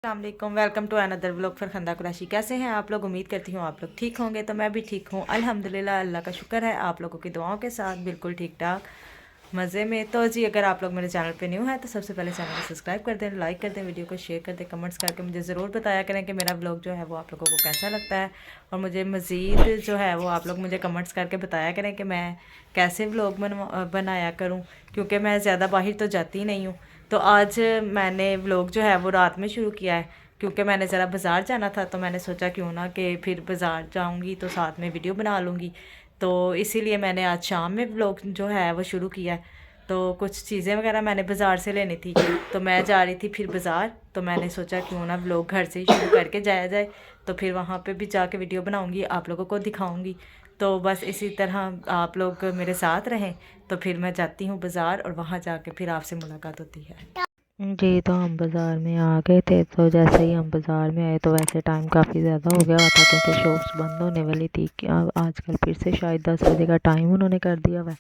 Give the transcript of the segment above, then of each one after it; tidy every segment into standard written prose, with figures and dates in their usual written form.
अस्सलाम welcome to another vlog Farkhanda Qureshi. कैसे हैं आप लोग? उम्मीद करती हूँ आप लोग ठीक होंगे। तो मैं भी ठीक हूँ अल्हम्दुलिल्लाह, अल्लाह का शुक्र है। आप लोगों की दुआओं के साथ बिल्कुल ठीक ठाक मज़े में। तो जी, अगर आप लोग मेरे चैनल पे न्यू है तो सबसे पहले चैनल को सब्सक्राइब कर दें, लाइक कर दें, वीडियो को शेयर कर दें, कमेंट्स करके मुझे ज़रूर बताया करें कि मेरा व्लॉग जो है वो आप लोगों को कैसा लगता है। और मुझे मज़ीद जो है वो आप लोग मुझे कमेंट्स करके बताया करें कि मैं कैसे व्लॉग बनाया करूँ, क्योंकि मैं ज़्यादा बाहर तो जाती नहीं हूँ। तो आज मैंने व्लॉग जो है वो रात में शुरू किया है, क्योंकि मैंने ज़रा बाज़ार जाना था। तो मैंने सोचा क्यों ना कि फिर बाज़ार जाऊंगी तो साथ में वीडियो बना लूँगी। तो इसीलिए मैंने आज शाम में व्लॉग जो है वो शुरू किया है। तो कुछ चीज़ें वगैरह मैंने बाज़ार से लेनी थी, तो मैं जा रही थी फिर बाज़ार। तो मैंने सोचा क्यों ना व्लॉग घर से ही शुरू करके जाया जाए, तो फिर वहाँ पे भी जाके वीडियो बनाऊँगी, आप लोगों को दिखाऊँगी। तो बस इसी तरह आप लोग मेरे साथ रहें। तो फिर मैं जाती हूँ बाज़ार और वहाँ जाके फिर आपसे मुलाकात होती है। जी, तो हम बाज़ार में आ गए थे। तो जैसे ही हम बाज़ार में आए तो वैसे टाइम काफ़ी ज़्यादा हो गया हुआ था, क्योंकि शॉप्स बंद होने वाली थी कि आजकल फिर से शायद 10 बजे का टाइम उन्होंने कर दिया हुआ है।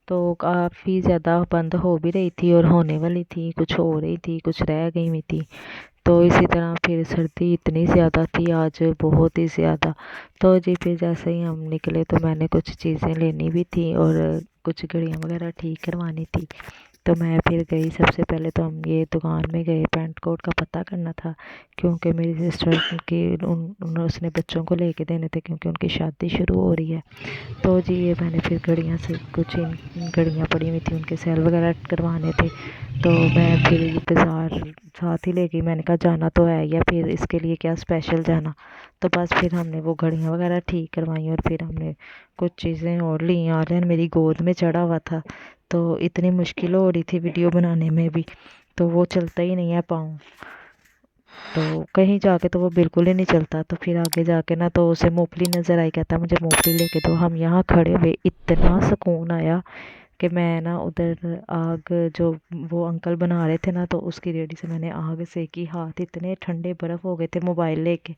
तो काफ़ी ज़्यादा बंद हो भी रही थी और होने वाली थी, कुछ हो रही थी, कुछ रह गई हुई थी। तो इसी तरह फिर सर्दी इतनी ज़्यादा थी आज, बहुत ही ज़्यादा। तो जी, फिर जैसे ही हम निकले तो मैंने कुछ चीज़ें लेनी भी थी और कुछ घड़ियाँ वगैरह ठीक करवानी थी। तो मैं फिर गई। सबसे पहले तो हम ये दुकान में गए, पैंट कोट का पता करना था, क्योंकि मेरी सिस्टर की उसने बच्चों को लेके देने थे, क्योंकि उनकी शादी शुरू हो रही है। तो जी, ये मैंने फिर घड़ियाँ से कुछ इन घड़ियाँ पड़ी हुई थी, उनके सेल वगैरह करवाने थे। तो मैं फिर ये बाज़ार साथ ही ले गई। मैंने कहा जाना तो है, या फिर इसके लिए क्या स्पेशल जाना। तो बस फिर हमने वो घड़ियाँ वगैरह ठीक करवाई और फिर हमने कुछ चीज़ें और ली। आर्यन मेरी गोद में चढ़ा हुआ था, तो इतनी मुश्किल हो रही थी वीडियो बनाने में भी, तो वो चलता ही नहीं है पाँव। तो कहीं जाके तो वो बिल्कुल ही नहीं चलता। तो फिर आगे जाके ना तो उसे मूंगफली नज़र आई, कहता मुझे मूंगफली लेके दो। हम यहाँ खड़े हुए, इतना सुकून आया कि मैं ना उधर आग जो वो अंकल बना रहे थे ना, तो उसकी रेडी से मैंने आग सेकी। हाथ इतने ठंडे बर्फ़ हो गए थे मोबाइल लेके।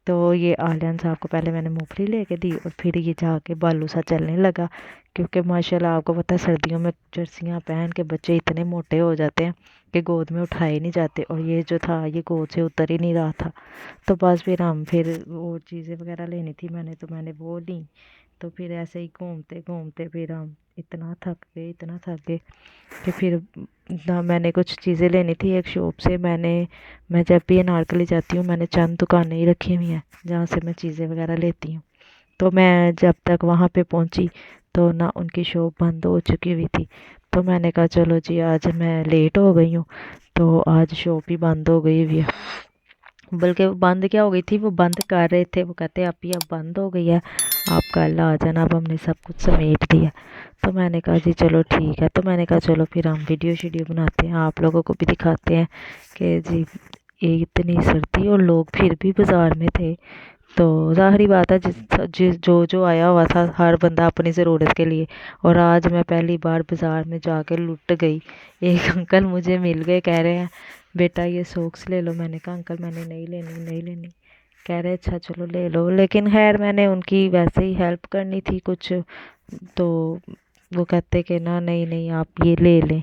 तो ये आलियान साहब को पहले मैंने मूंगफली लेके दी और फिर ये जाके बालू सा चलने लगा, क्योंकि माशाल्लाह आपको पता है सर्दियों में जर्सियाँ पहन के बच्चे इतने मोटे हो जाते हैं कि गोद में उठाए नहीं जाते, और ये जो था ये गोद से उतर ही नहीं रहा था। तो बस फिर वो चीज़ें वगैरह लेनी थी मैंने, तो मैंने वो ली। तो फिर ऐसे ही घूमते घूमते फिर हम इतना थक गए कि फिर ना मैंने कुछ चीज़ें लेनी थी एक शॉप से। मैं जब भी अनारकली जाती हूँ, मैंने चंद दुकानें ही रखी हुई हैं जहाँ से मैं चीज़ें वगैरह लेती हूँ। तो मैं जब तक वहाँ पे पहुँची तो ना उनकी शॉप बंद हो चुकी हुई थी। तो मैंने कहा चलो जी, आज मैं लेट हो गई हूँ, तो आज शॉप ही बंद हो गई हुई है। बल्कि वो बंद क्या हो गई थी, वो बंद कर रहे थे। वो कहते अभी अब बंद हो गई है, आप कल आ जाना, अब हमने सब कुछ समेट दिया। तो मैंने कहा जी चलो ठीक है। तो मैंने कहा चलो फिर हम वीडियो शीडियो बनाते हैं, आप लोगों को भी दिखाते हैं कि जी ये इतनी सर्दी और लोग फिर भी बाज़ार में थे। तो ज़ाहिरी बात है, जिस जो आया हुआ था हर बंदा अपनी ज़रूरत के लिए। और आज मैं पहली बार बाज़ार में जाकर लुट गई। एक अंकल मुझे मिल गए, कह रहे हैं बेटा ये सॉक्स ले लो। मैंने कहा अंकल मैंने नहीं लेनी। कह रहे अच्छा चलो ले लो। लेकिन खैर मैंने उनकी वैसे ही हेल्प करनी थी कुछ, तो वो कहते कि ना नहीं नहीं आप ये ले लें।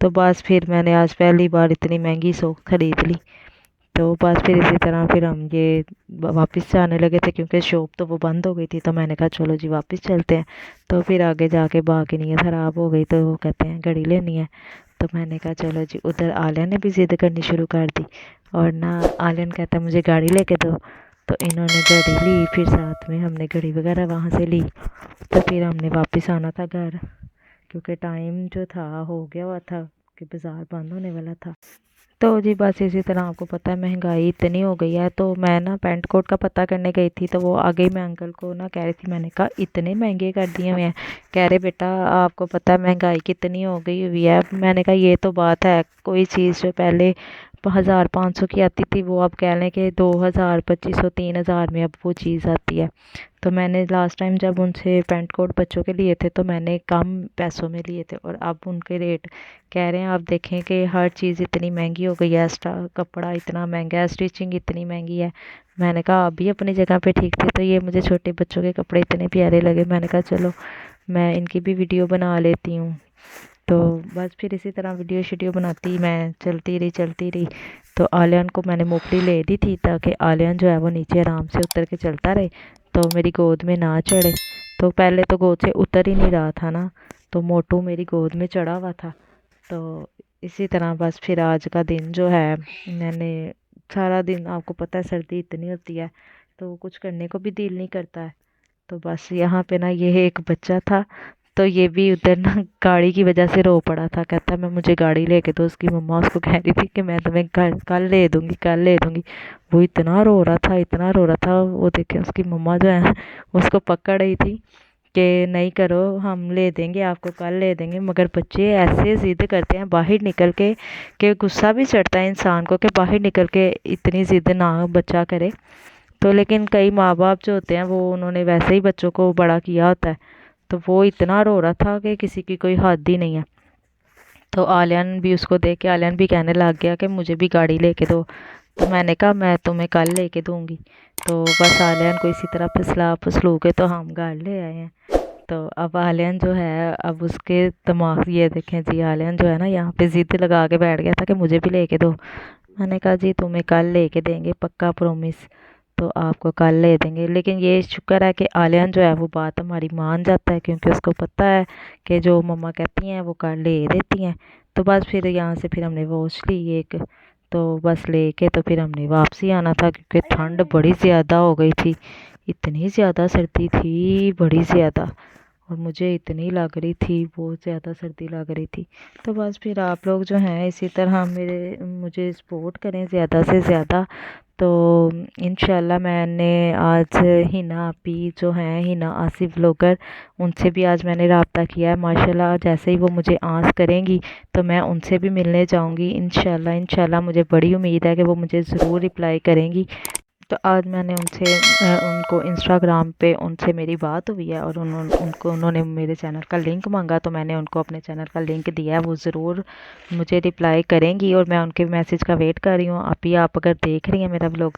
तो बस फिर मैंने आज पहली बार इतनी महंगी सॉक्स खरीद ली। तो बस फिर इसी तरह फिर हम ये वापस जाने लगे थे, क्योंकि शॉप तो वो बंद हो गई थी। तो मैंने कहा चलो जी वापस चलते हैं। तो फिर आगे जाके बाकी नीयत ख़राब हो गई, तो वो कहते हैं घड़ी लेनी है। तो मैंने कहा चलो जी। उधर आलिया ने भी ज़िद करनी शुरू कर दी, और ना आलियन कहता मुझे गाड़ी लेके दो। तो इन्होंने घड़ी ली, फिर साथ में हमने घड़ी वगैरह वहाँ से ली। तो फिर हमने वापस आना था घर, क्योंकि टाइम जो था हो गया हुआ था कि बाज़ार बंद होने वाला था। तो जी बस इसी तरह आपको पता है महंगाई इतनी हो गई है। तो मैं ना पैंट कोट का पता करने गई थी, तो वो आगे मैं अंकल को ना कह रही थी, मैंने कहा इतने महंगे कर दिए हुए हैं। कह रहे बेटा आपको पता है महंगाई कितनी हो गई हुई है। मैंने कहा ये तो बात है, कोई चीज़ जो पहले 1500 की आती थी वो अब कह लें कि 2000 2500 3000 में अब वो चीज़ आती है। तो मैंने लास्ट टाइम जब उनसे पैंट कोट बच्चों के लिए थे तो मैंने कम पैसों में लिए थे, और अब उनके रेट कह रहे हैं आप देखें कि हर चीज़ इतनी महंगी हो गई है। एक्स्ट्रा कपड़ा इतना महंगा है, स्टिचिंग इतनी महंगी है। मैंने कहा आप भी अपनी जगह पे ठीक थे। तो ये मुझे छोटे बच्चों के कपड़े इतने प्यारे लगे, मैंने कहा चलो मैं इनकी भी वीडियो बना लेती हूँ। तो बस फिर इसी तरह वीडियो शीडियो बनाती मैं, चलती रही। तो आलियान को मैंने मूंगफली ले दी थी ताकि आलियान जो है वो नीचे आराम से उतर के चलता रहे, तो मेरी गोद में ना चढ़े। तो पहले तो गोद से उतर ही नहीं रहा था ना, तो मोटू मेरी गोद में चढ़ा हुआ था। तो इसी तरह बस फिर आज का दिन जो है, मैंने सारा दिन, आपको पता है सर्दी इतनी होती है तो कुछ करने को भी दिल नहीं करता है। तो बस यहाँ पे ना ये एक बच्चा था, तो ये भी उधर ना गाड़ी की वजह से रो पड़ा था। कहता मैं मुझे गाड़ी लेके दो, उसकी मम्मा उसको कह रही थी कि मैं तुम्हें कल ले दूंगी। वो इतना रो रहा था, इतना रो रहा था। वो देखे उसकी मम्मा जो है उसको पकड़ रही थी कि नहीं करो, हम ले देंगे आपको, कल ले देंगे। मगर बच्चे ऐसे ज़िद करते हैं बाहर निकल के कि गुस्सा भी चढ़ता है इंसान को कि बाहर निकल के इतनी ज़िद ना बच्चा करे। तो लेकिन कई माँ बाप जो होते हैं वो उन्होंने वैसे ही बच्चों को बड़ा किया होता है। तो वो इतना रो रहा था कि किसी की कोई हद ही नहीं है। तो आलियान भी उसको देख के आलियान भी कहने लग गया कि मुझे भी गाड़ी लेके दो। तो मैंने कहा मैं तुम्हें कल लेके दूंगी। तो बस आलियान को इसी तरह फिसला फुसलू के तो हम घर ले आए हैं। तो अब आलियान जो है, अब उसके दिमाग, ये देखें जी, आलियान जो है ना यहाँ पे ज़िद लगा के बैठ गया था कि मुझे भी लेके दो। मैंने कहा जी तुम्हें कल लेके देंगे, पक्का प्रॉमिस, तो आपको कल ले देंगे। लेकिन ये शुक्र है कि आलियान जो है वो बात हमारी मान जाता है, क्योंकि उसको पता है कि जो मम्मा कहती हैं वो कल ले देती हैं। तो बस फिर यहाँ से फिर हमने वॉच ली एक, तो बस लेके तो फिर हमने वापसी आना था, क्योंकि ठंड बड़ी ज़्यादा हो गई थी। इतनी ज़्यादा सर्दी थी, बड़ी ज़्यादा, और मुझे इतनी लग रही थी, बहुत ज़्यादा सर्दी लग रही थी। तो बस फिर आप लोग जो हैं इसी तरह मुझे सपोर्ट करें ज़्यादा से ज़्यादा। तो इंशाल्लाह मैंने आज हिना आपी जो हैं, हिना आसिफ व्लॉगर, उनसे भी आज मैंने रब्ता किया है। माशाल्लाह जैसे ही वो मुझे आंस करेंगी तो मैं उनसे भी मिलने जाऊंगी इंशाल्लाह। मुझे बड़ी उम्मीद है कि वो मुझे ज़रूर रिप्लाई करेंगी। तो आज मैंने उनको इंस्टाग्राम पे उनसे मेरी बात हुई है, और उन्होंने मेरे चैनल का लिंक मांगा, तो मैंने उनको अपने चैनल का लिंक दिया है। वो ज़रूर मुझे रिप्लाई करेंगी और मैं उनके मैसेज का वेट कर रही हूँ। अभी आप अगर देख रही हैं मेरा व्लॉग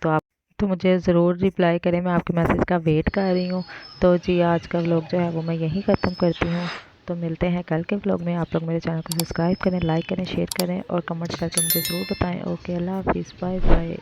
तो मुझे ज़रूर रिप्लाई करें, मैं आपके मैसेज का वेट कर रही हूँ। तो जी आज का व्लॉग जो है वो मैं यहीं ख़त्म करती हूँ। तो मिलते हैं कल के व्लॉग में। आप लोग मेरे चैनल को सब्सक्राइब करें, लाइक करें, शेयर करें और कमेंट्स करके मुझे ज़रूर बताएं। ओके, अल्लाह हाफिज़, बाय बाय।